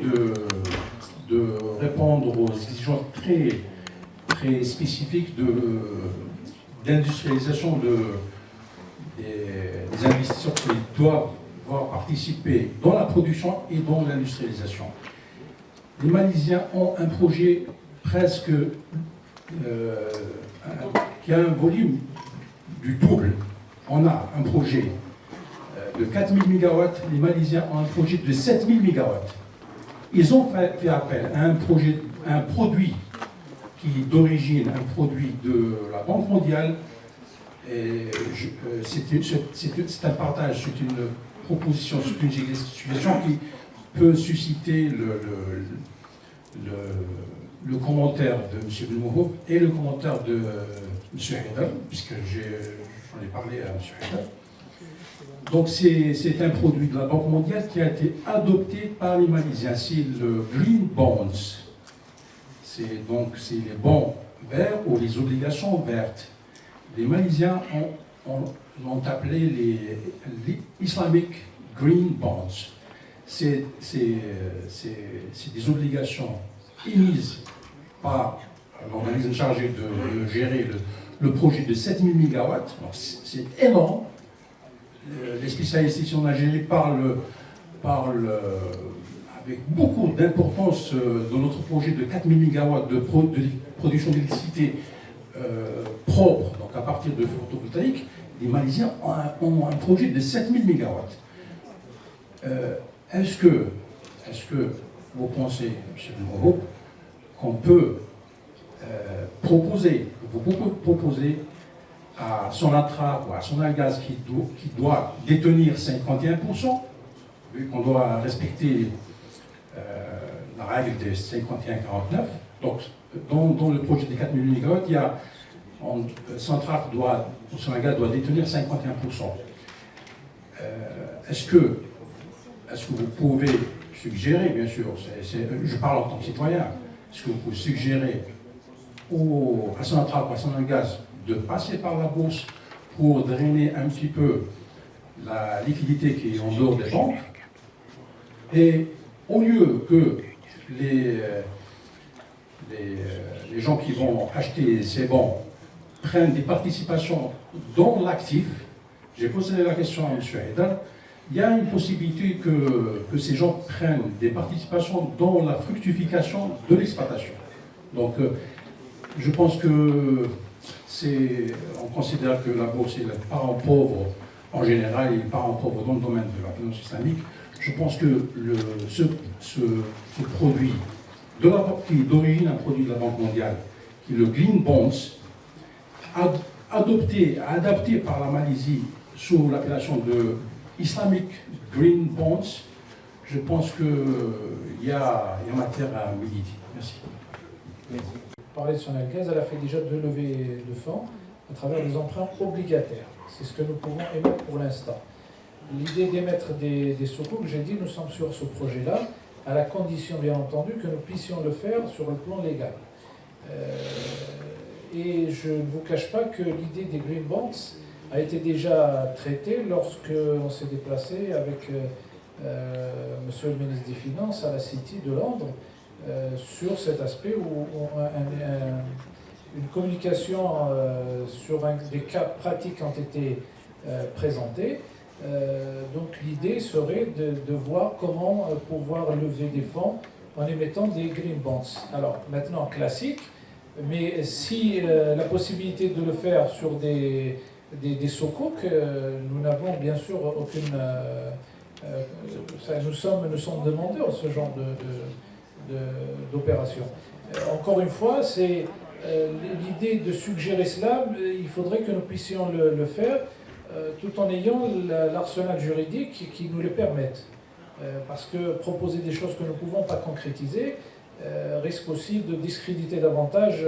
de répondre aux exigences très spécifiques d'industrialisation des investisseurs qui doivent participer dans la production et dans l'industrialisation. Les Malaisiens ont un projet presque qui a un volume du double. On a un projet de 4000 MW, les Malaisiens ont un projet de 7000 MW. Ils ont fait appel à un produit qui est d'origine, un produit de la Banque mondiale. C'est un partage, c'est une proposition, c'est une suggestion qui peut susciter le commentaire de M. Benmouhoub et le commentaire de M. Haïdar, puisque j'en ai parlé à M. Haïdar. Donc c'est un produit de la Banque mondiale qui a été adopté par les Malaisiens. C'est le Green Bonds. C'est les bons verts ou les obligations vertes. Les Malaisiens l'ont appelé les Islamic Green Bonds. C'est des obligations émises par l'organisme chargé de gérer le projet de 7000 MW. C'est énorme. Les spécialistes ici en Algérie parlent avec beaucoup d'importance de notre projet de 4000 MW de production d'électricité propre, donc à partir de photovoltaïque. Les Malaisiens ont un projet de 7000 MW. Est-ce que vous pensez, M. Benmouhoub, qu'on peut proposer à Sonatrach ou à Sonalgaz qui doit détenir 51%, vu qu'on doit respecter la règle des 51-49, donc dans le projet des 4000 MW, il y a Sonatrach ou Sonalgaz doit détenir 51%. Est-ce que vous pouvez suggérer, bien sûr, je parle en tant que citoyen, est-ce que vous pouvez suggérer à Sonatrach ou à Sonalgaz de passer par la bourse pour drainer un petit peu la liquidité qui est en dehors des banques. Et au lieu que les gens qui vont acheter ces bons prennent des participations dans l'actif, j'ai posé la question à M. Haïdar, il y a une possibilité que ces gens prennent des participations dans la fructification de l'exploitation. Donc, je pense que on considère que la bourse est le parent pauvre en général et le parent pauvre dans le domaine de la finance islamique. Je pense que ce produit, qui est d'origine un produit de la Banque mondiale, qui est le Green Bonds, adapté par la Malaisie sous l'appellation de Islamic Green Bonds, je pense qu'il y a matière à méditer. Merci. Pour parler de son algaz, elle a fait déjà 2 levées de fonds à travers des emprunts obligataires. C'est ce que nous pouvons émettre pour l'instant. L'idée d'émettre des sukuk, j'ai dit, nous sommes sur ce projet-là, à la condition, bien entendu, que nous puissions le faire sur le plan légal. Et je ne vous cache pas que l'idée des Green Bonds a été déjà traitée lorsque on s'est déplacé avec Monsieur le ministre des Finances à la City de Londres sur cet aspect où une communication sur des cas pratiques ont été présentés. Donc l'idée serait de voir comment pouvoir lever des fonds en émettant des Green Bonds. Alors maintenant classique, mais si la possibilité de le faire sur des sukuk, nous n'avons bien sûr aucune... nous sommes demandeurs de ce genre d'opération. Encore une fois, c'est l'idée de suggérer cela, il faudrait que nous puissions le faire tout en ayant l'arsenal juridique qui nous le permette. Parce que proposer des choses que nous ne pouvons pas concrétiser risque aussi de discréditer davantage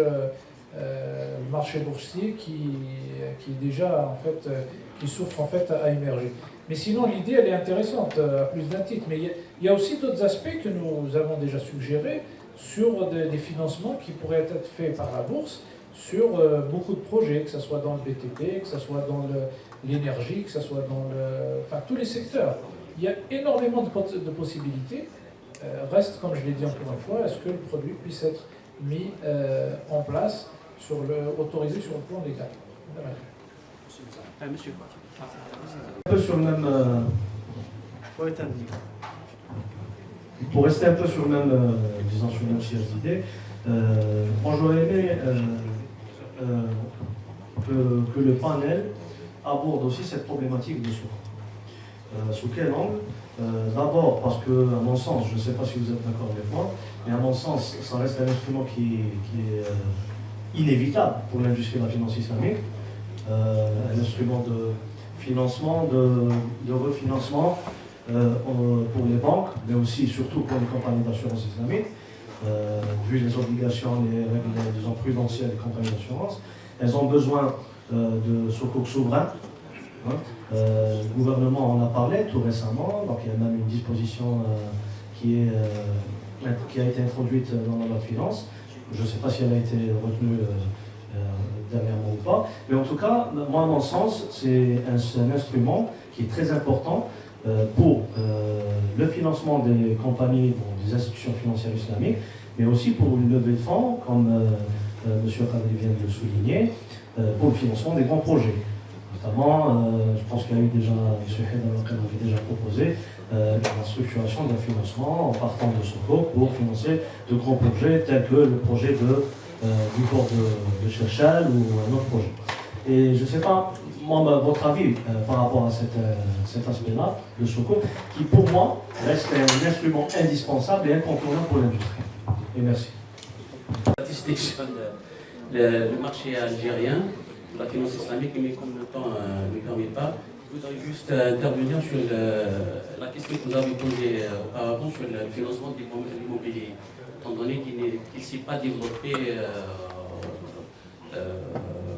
le marché boursier qui est déjà en fait qui souffre en fait à émerger. Mais sinon l'idée elle est intéressante à plus d'un titre. Mais il y a aussi d'autres aspects que nous avons déjà suggérés sur des financements qui pourraient être faits par la bourse sur beaucoup de projets, que ce soit dans le BTP, que ce soit dans l'énergie, que ce soit dans tous les secteurs. Il y a énormément de possibilités. Reste, comme je l'ai dit encore une fois, est-ce que le produit puisse être mis en place, autorisé sur le plan légal. Monsieur. Un peu sur le même. Pour rester un peu sur le même, disons sur le même siège d'idées, moi j'aurais aimé que le panel aborde aussi cette problématique de sous. Sous quel angle? D'abord parce que, à mon sens, je ne sais pas si vous êtes d'accord avec moi, mais à mon sens, ça reste un instrument qui est inévitable pour l'industrie de la finance islamique, un instrument de financement, de refinancement pour les banques, mais aussi surtout pour les compagnies d'assurance islamique, vu les obligations, les règles disons, prudentielles des compagnies d'assurance. Elles ont besoin de sukuk souverains. Le gouvernement en a parlé tout récemment, donc il y a même une disposition qui a été introduite dans la loi de finances. Je ne sais pas si elle a été retenue dernièrement ou pas, mais en tout cas, moi à mon sens, c'est un instrument qui est très important pour le financement des compagnies, des institutions financières islamiques, mais aussi pour une levée de fonds, comme M. Khadri vient de le souligner, pour le financement des grands projets. Notamment, je pense qu'il y a eu déjà, M. Haïdar avait déjà proposé la structuration d'un financement en partant de Soko pour financer de grands projets tels que le projet du port de Cherchal ou un autre projet. Et je ne sais pas, moi, votre avis par rapport à cet aspect-là de Soko, qui pour moi reste un instrument indispensable et incontournable pour l'industrie. Et merci. Le marché algérien, la finance islamique, mais comme le temps ne permet pas, je voudrais juste intervenir sur la question que vous avez posée auparavant sur le financement de l'immobilier, étant donné qu'il ne s'est pas développé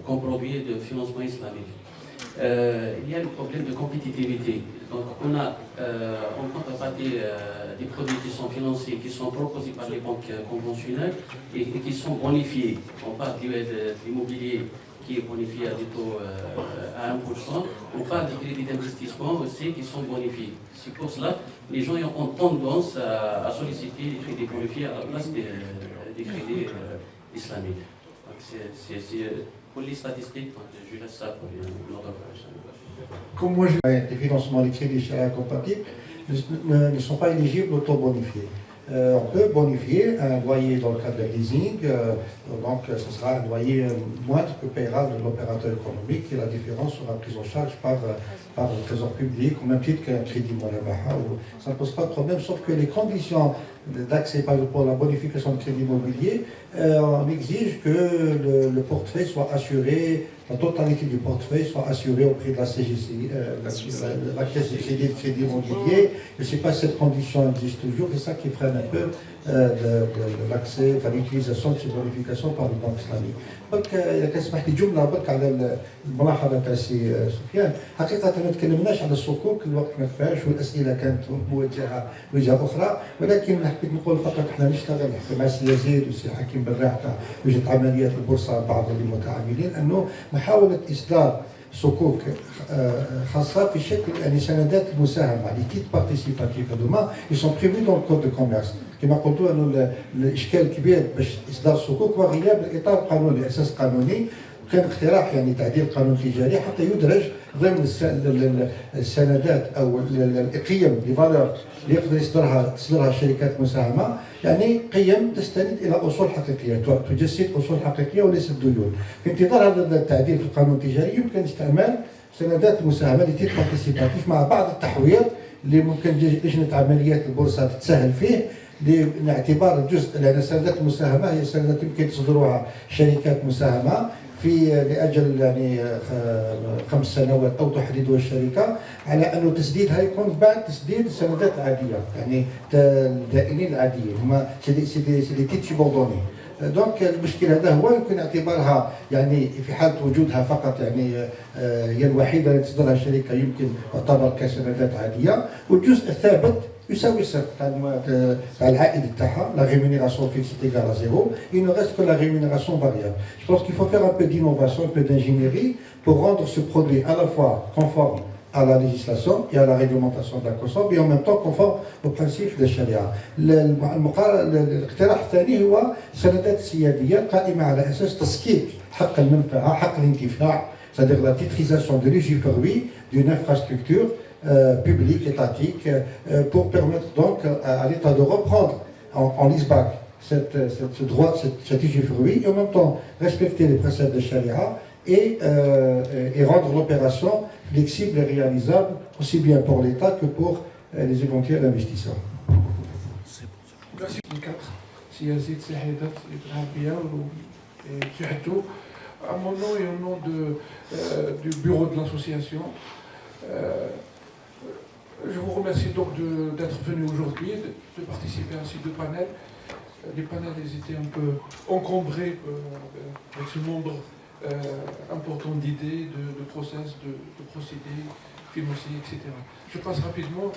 comme produit de financement islamique. Il y a le problème de compétitivité. Donc on a en contrepartie des produits qui sont financés, qui sont proposés par les banques conventionnelles et qui sont bonifiés. On parle de l'immobilier qui est bonifié à des taux à 1%. On parle des crédits d'investissement aussi qui sont bonifiés. C'est pour cela que les gens ont tendance à solliciter les crédits bonifiés à la place des crédits islamiques. C'est pour les statistiques, je laisse ça pour une autre Comme les financements, les crédits charia compatibles ne sont pas éligibles au taux bonifié. On peut bonifier un loyer dans le cadre d'un leasing, donc ce sera un loyer moindre que paiera l'opérateur économique et la différence sera prise en charge par le trésor public au même titre qu'un crédit Murabaha. Ça ne pose pas de problème, sauf que les conditions d'accès pour la bonification de crédit immobilier, on exige que le portefeuille soit assuré, la totalité du portefeuille soit assurée auprès de la CGC, la caisse de crédit immobilier. Je ne sais pas si cette condition existe toujours, c'est ça qui freine un peu l'accès, l'utilisation de ces bonifications par les banques islamiques. Donc, إذا كتسمح لي جملة برك على الملاحظة تاع سي سفيان، حقيقة ما تكلمناش على الصكوك، الوقت ما كفاش والأسئلة كانت موجهة وجهة أخرى، ولكن حبيت نقول فقط احنا نشتغل مع سي يزيد وسي حكيم بالراح تاع لجنة عمليات البورصة بعض المتعاملين أنه محاولة إصدار صكوك خاصة في شكل يعني سندات المساهمة لي تيت بارتيسيباتيف هذوما يسون بريفي دون الكود دو كوميرس كما قلتوا انه الاشكال الكبير باش اصدار الصكوك هو غياب الاطار القانوني الاساس القانوني كان اقتراح يعني تعديل القانون التجاري حتى يدرج ضمن السندات او القيم لي فالور اللي يقدر تصدرها شركات مساهمه يعني قيم تستند الى اصول حقيقيه تجسد اصول حقيقيه وليست ديون. في انتظار هذا التعديل في القانون التجاري يمكن استعمال سندات المساهمه اللي تيت بارتيسيباتيف مع بعض التحوير اللي ممكن لجنه عمليات البورصه تتساهل فيه لاعتبار جزء لان سندات المساهمه هي سندات يمكن تصدرها شركات مساهمه لاجل يعني 5 سنوات او تحديدها الشركه على انه تسديدها يكون بعد تسديد السندات العاديه يعني الدائنين العاديين هما سي تيت سوبوردوني. دونك المشكل هذا هو يمكن اعتبارها يعني في حاله وجودها فقط يعني هي الوحيده اللي تصدرها الشركه يمكن تعتبر كسندات عاديه والجزء الثابت يساوي الصفر تاع العائد تاعها لا rémunération fixe est égale à zéro, il ne reste que la rémunération variable. Je pense qu'il faut faire un peu d'innovation, un peu d'ingénierie pour rendre ce produit à la fois conforme à la législation et à la réglementation de la COSOB et en même temps conforme aux principes de الشريعة. الاقتراح الثاني هو سندات سيادية قائمة على أساس تسكيك حق المنفعة حق الانتفاع c'est-à-dire la titrisation de l'usufruit d'une infrastructure publique, étatique, pour permettre donc à l'État de reprendre en leaseback ce droit, cet usufruit, et en même temps respecter les préceptes de Sharia et rendre l'opération flexible et réalisable, aussi bien pour l'État que pour les éventuels investisseurs. Merci. Si Yazid Sahidat Ibrahim à mon nom et au nom du bureau de l'association, je vous remercie donc d'être venu aujourd'hui, de participer à ces deux panels. Les panels étaient un peu encombrés avec ce nombre important d'idées, de process, de procédés financiers, etc. Je passe rapidement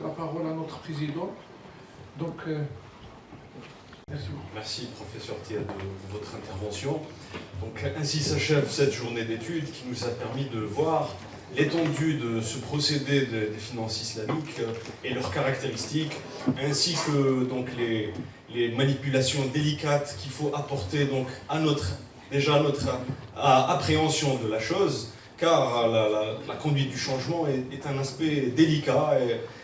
la parole à notre président. Donc, merci beaucoup. Merci, professeur Tia, de votre intervention. Donc, ainsi s'achève cette journée d'études qui nous a permis de voir l'étendue de ce procédé des finances islamiques et leurs caractéristiques, ainsi que donc les manipulations délicates qu'il faut apporter donc à notre appréhension de la chose, car la conduite du changement est un aspect délicat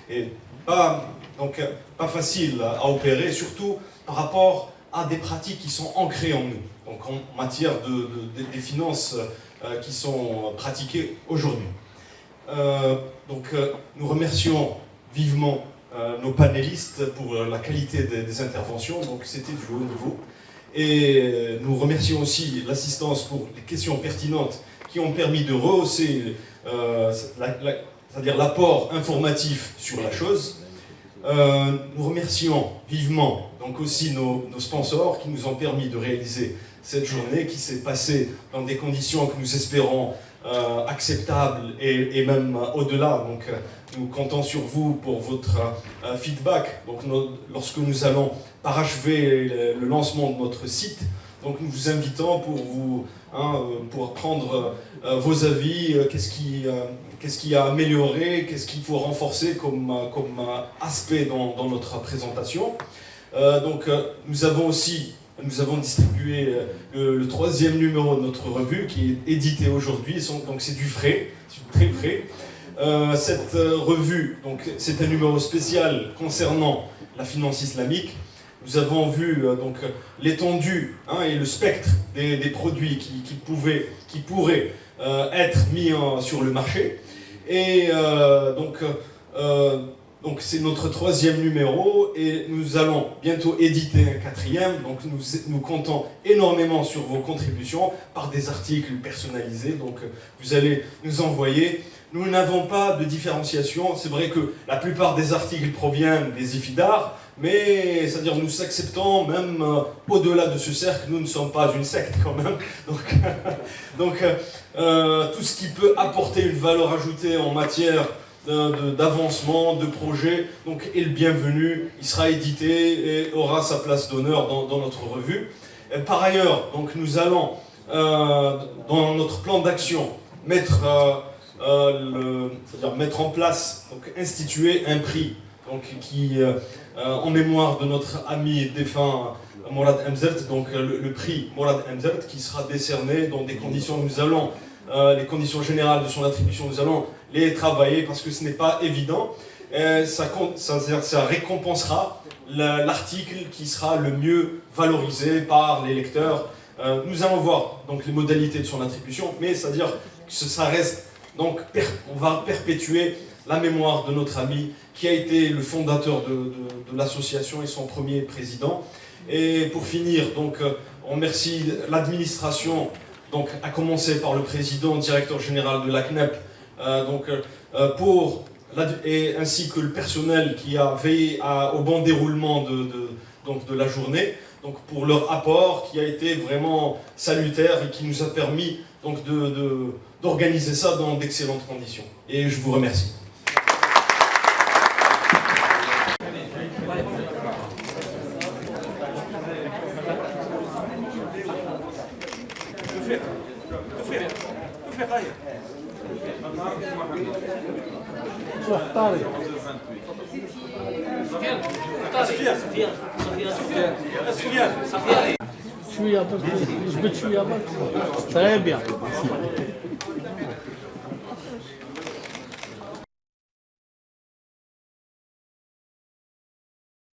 et pas facile à opérer, surtout par rapport à des pratiques qui sont ancrées en nous, donc en matière des finances qui sont pratiquées aujourd'hui. Nous remercions vivement nos panélistes pour la qualité des interventions, donc c'était du haut niveau. Et nous remercions aussi l'assistance pour les questions pertinentes qui ont permis de rehausser c'est-à-dire l'apport informatif sur la chose. Nous remercions vivement donc aussi nos sponsors qui nous ont permis de réaliser cette journée qui s'est passée dans des conditions que nous espérons acceptables et même au-delà. Donc nous comptons sur vous pour votre feedback. Donc lorsque nous allons parachever le lancement de notre site, Donc nous vous invitons pour prendre vos avis, qu'est-ce qui a amélioré, qu'est-ce qu'il faut renforcer comme aspect dans notre présentation. Nous avons distribué le 3e numéro de notre revue qui est édité aujourd'hui, donc c'est du frais, c'est très frais. Cette revue, c'est un numéro spécial concernant la finance islamique. Nous avons vu l'étendue et le spectre des produits qui pourraient être mis sur le marché. Et donc c'est notre 3e numéro et nous allons bientôt éditer un 4e. Donc nous comptons énormément sur vos contributions par des articles personnalisés. Donc vous allez nous envoyer. Nous n'avons pas de différenciation. C'est vrai que la plupart des articles proviennent des IFIDAR, mais c'est-à-dire nous acceptons même au-delà de ce cercle, nous ne sommes pas une secte quand même. Donc tout ce qui peut apporter une valeur ajoutée en matière d'avancement, de projet, est le bienvenu. Il sera édité et aura sa place d'honneur dans notre revue. Et par ailleurs, nous allons dans notre plan d'action mettre en place, instituer un prix qui, en mémoire de notre ami défunt Morad Emzert, le prix Morad Emzert qui sera décerné dans des conditions, les conditions générales de son attribution, nous allons les travailler parce que ce n'est pas évident. Ça récompensera l'article qui sera le mieux valorisé par les lecteurs. Nous allons voir les modalités de son attribution, mais c'est-à-dire que ça reste, on va perpétuer la mémoire de notre ami qui a été le fondateur de l'association et son premier président. Et pour finir, on remercie l'administration, à commencer par le président, directeur général de la CNEP, ainsi que le personnel qui a veillé au bon déroulement de la journée, pour leur apport qui a été vraiment salutaire et qui nous a permis d'organiser ça dans d'excellentes conditions. Et je vous remercie. شوية بس جبت شوية بس. Très bien.